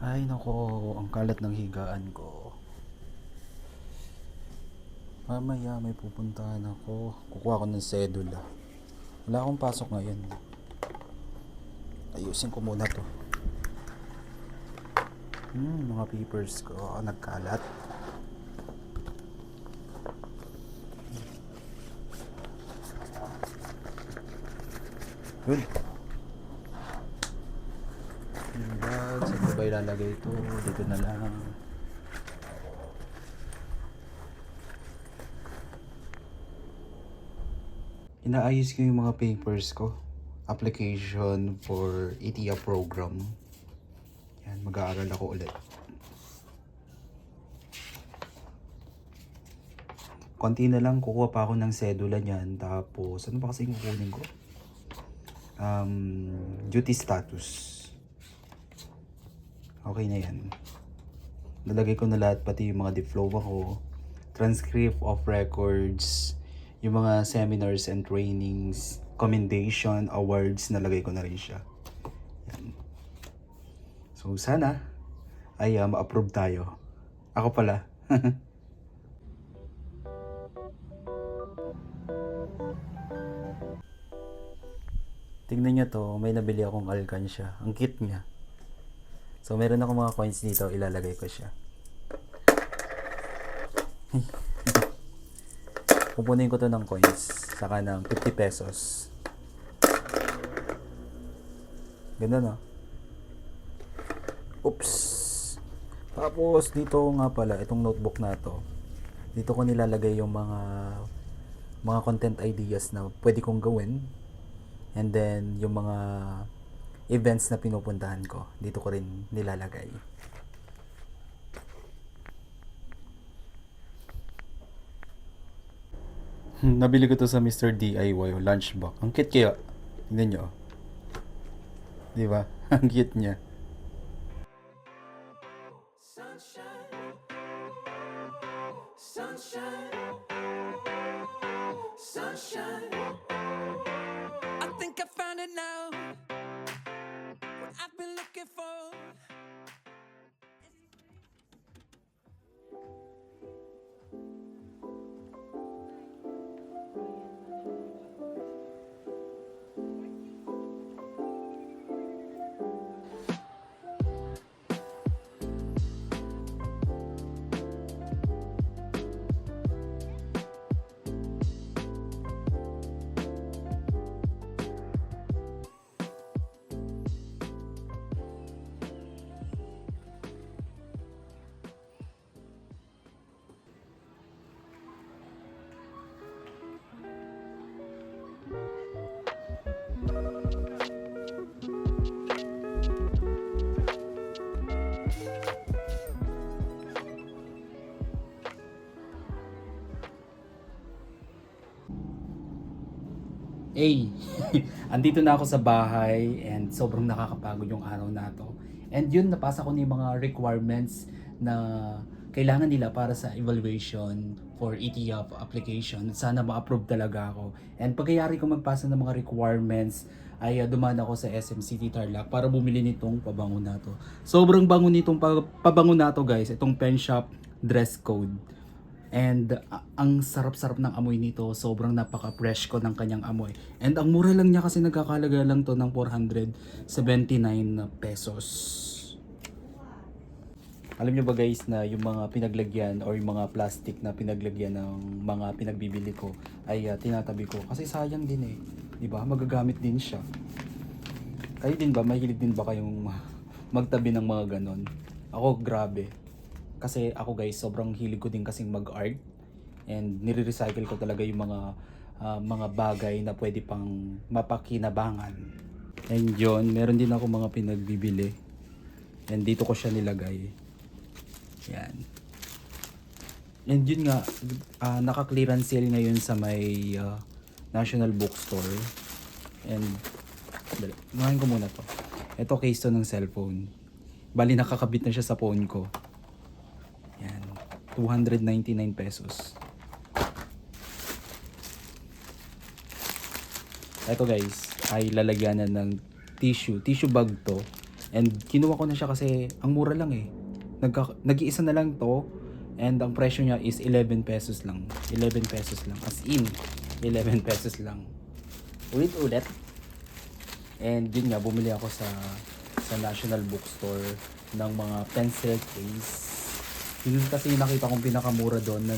Ay nako, ang kalat ng higaan ko. Mamaya may pupuntahan ako. Kukuha ko ng sedula. Wala akong pasok ngayon. Ayusin ko muna to. Mga papers ko nagkalat. Yun. Yung bag, saan ko ba ilalagay ito? Dito na lang. Inaayos ko yung mga papers ko. Application for ETIA program. Yan, mag-aaral ako ulit. Konti na lang, kukuha pa ako ng sedula niyan. Tapos, ano ba kasi yung kukunin ko? Duty status. Okay na yan. Nalagay ko na lahat, pati yung mga diploma ko, transcript of records, yung mga seminars and trainings, commendation, awards, nalagay ko na rin siya. Yan. So sana ay ma-approve tayo. Ako pala. Tingnan nyo to, may nabili akong alkansya. Ang cute niya. So meron ako mga coins dito, ilalagay ko siya. Pupunin ko to ng coins, saka ng 50 pesos. Ganda no? Oops! Tapos dito nga pala, itong notebook na to, dito ko nilalagay yung mga content ideas na pwede kong gawin. And then yung mga events na pinupuntahan ko, dito ko rin nilalagay. Nabili ko to sa Mr. DIY lunchbox. Ang cute kaya. Tingnan nyo. Di ba? Ang cute niya. Sunshine, sunshine, sunshine. I think I found it now. What I've been looking for. Hey, andito na ako sa bahay and sobrang nakakapagod yung araw na to. And yun, napasa ko na yung mga requirements na kailangan nila para sa evaluation for ETF application. Sana ma-approve talaga ako. And pagkayari ko magpasa ng mga requirements, ay dumaan ako sa SM City Tarlac para bumili nitong pabango na to. Sobrang bango nitong pabango na to guys, itong pen shop dress code. And ang sarap-sarap ng amoy nito. Sobrang napaka-fresh ko ng kanyang amoy. And ang mura lang niya kasi nagkakalaga lang to ng 479 pesos. Alam niyo ba guys na yung mga pinaglagyan or yung mga plastic na pinaglagyan ng mga pinagbibili ko ay tinatabi ko. Kasi sayang din eh. Diba? Magagamit din siya. Kayo din ba? Mahilig din ba kayong magtabi ng mga ganon? Ako grabe. Kasi ako guys, sobrang hilig ko din kasing mag-art. And nire-recycle ko talaga yung mga bagay na pwede pang mapakinabangan. And yun, meron din ako mga pinagbibili. And dito ko siya nilagay. Yan. And yun nga, naka-clearance sale ngayon sa may National Bookstore. And, ngayon ko muna to. Ito case to ng cellphone. Bali nakakabit na siya sa phone ko. Yan, 299 pesos. Ito guys, ay lalagyanan ng tissue bag to. And kinuha ko na siya kasi ang mura lang eh. Nag-iisa na lang to. And ang presyo niya is 11 pesos lang. 11 pesos lang. As in, 11 pesos lang. Ulit-ulit. And yun nga, bumili ako sa National Bookstore ng mga pencil case. Yun kasi yung nakita kong pinakamura doon na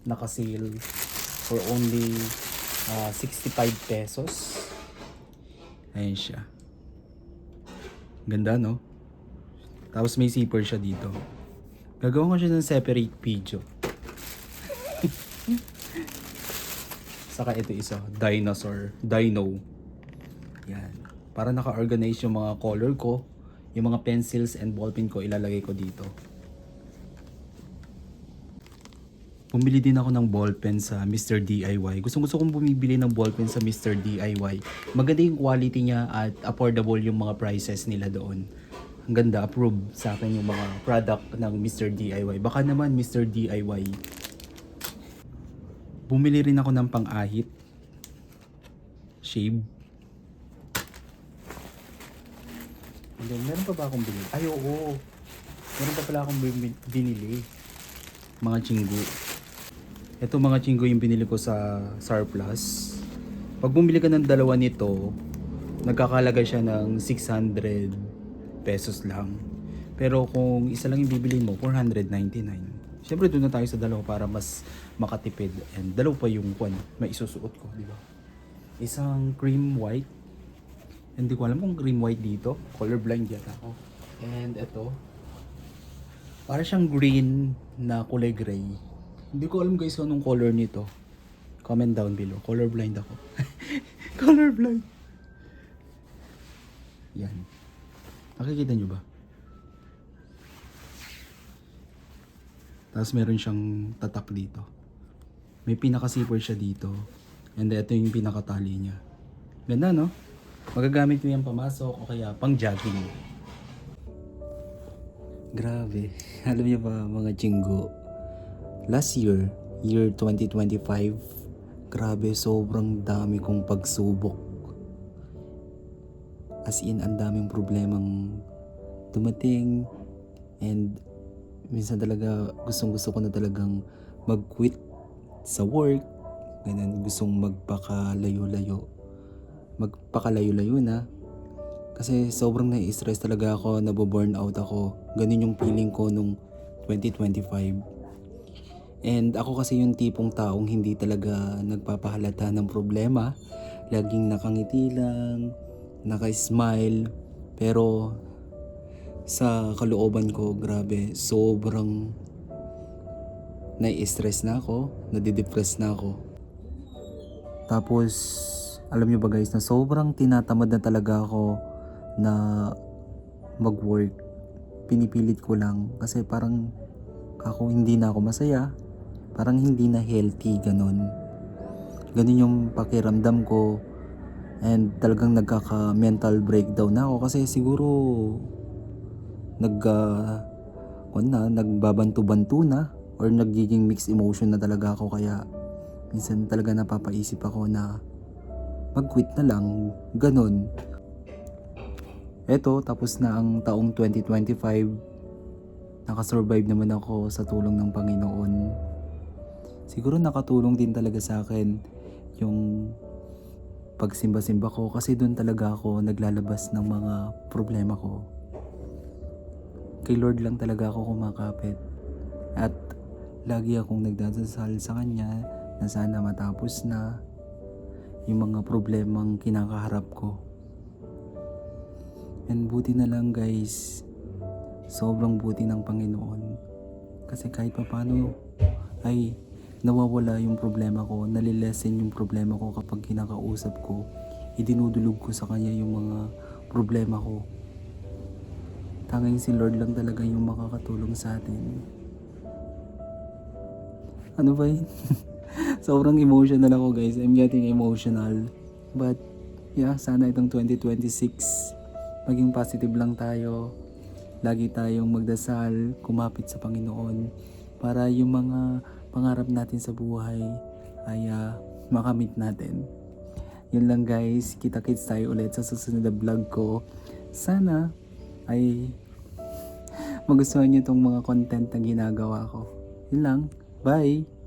naka-sale for only 65 pesos. Ayan siya. Ganda, no? Tapos may zipper siya dito. Gagawin ko siya ng separate video. Saka ito isa, Dino. Yan. Para naka-organize yung mga color ko, yung mga pencils and ballpen ko, ilalagay ko dito. Bumili din ako ng ballpen sa Mr. DIY. Gusto kong bumibili ng ballpen sa Mr. DIY. Maganda yung quality niya at affordable yung mga prices nila doon. Ang ganda, approve sa akin yung mga product ng Mr. DIY. Baka naman Mr. DIY. Bumili rin ako ng pang-ahit. Shave. And then, meron pa ba akong binili? Ay, oo. Meron pa pala akong binili. Mga chinggo. Ito mga chinggo yung binili ko sa Surplus. Pag bumili ka ng dalawa nito, nagkakalaga siya ng 600 pesos lang. Pero kung isa lang yung bibili mo, 499. Siyempre doon na tayo sa dalawa para mas makatipid. And dalawa pa yung may isusuot ko, di ba? Isang cream white. Hindi ko alam kung cream white dito. Colorblind yata ako. And ito. Para siyang green na kulay gray. Hindi ko alam guys kung anong color nito. Comment down below. Colorblind ako. Colorblind. Yan. Nakikita nyo ba? Tapos meron siyang tatak dito. May pinaka-zipper siya dito. And ito yung pinakatali niya. Ganda, no? Magagamit mo yan pamasok o kaya pang jogging. Grabe. Alam niyo ba mga chinggo? Last year 2025, grabe sobrang dami kong pagsubok. As in, ang daming problemang dumating. And minsan talaga gustong ko na talagang mag-quit sa work. Ganun, gustong magpakalayo-layo na. Kasi sobrang nai-stress talaga ako, naboburn out ako. Ganun yung feeling ko nung 2025. And ako kasi yung tipong taong hindi talaga nagpapahalata ng problema. Laging nakangiti lang, naka-smile. Pero sa kalooban ko, grabe, sobrang nai-stress na ako, nadidepress na ako. Tapos, alam nyo ba guys, na sobrang tinatamad na talaga ako na mag-work. Pinipilit ko lang kasi parang ako hindi na ako masaya. Parang hindi na healthy, ganun. Ganun yung pakiramdam ko. And talagang nagkaka-mental breakdown na ako kasi siguro nagbabantu-bantu na or nagiging mixed emotion na talaga ako, kaya minsan talaga napapaisip ako na mag-quit na lang, ganun. Eto, tapos na ang taong 2025. Nakasurvive naman ako sa tulong ng Panginoon. Siguro nakatulong din talaga sa akin yung pagsimba-simba ko kasi doon talaga ako naglalabas ng mga problema ko. Kay Lord lang talaga ako kumakapit. At lagi akong nagdadasal sa Kanya na sana matapos na yung mga problemang kinakaharap ko. And buti na lang guys, sobrang buti ng Panginoon. Kasi kahit paano ay nawawala yung problema ko, nalilesen yung problema ko kapag kinakausap ko. Idinudulog ko sa Kanya yung mga problema ko. Tanging si Lord lang talaga yung makakatulong sa atin. Ano ba yun? Sobrang emotional ako guys. I'm getting emotional. But yeah, sana itong 2026 maging positive lang tayo. Lagi tayong magdasal, kumapit sa Panginoon para yung mga pangarap natin sa buhay ay makamit natin. Yun lang guys. Kita-kits tayo ulit sa susunod na vlog ko. Sana ay magustuhan nyo itong mga content na ginagawa ko. Yun lang. Bye!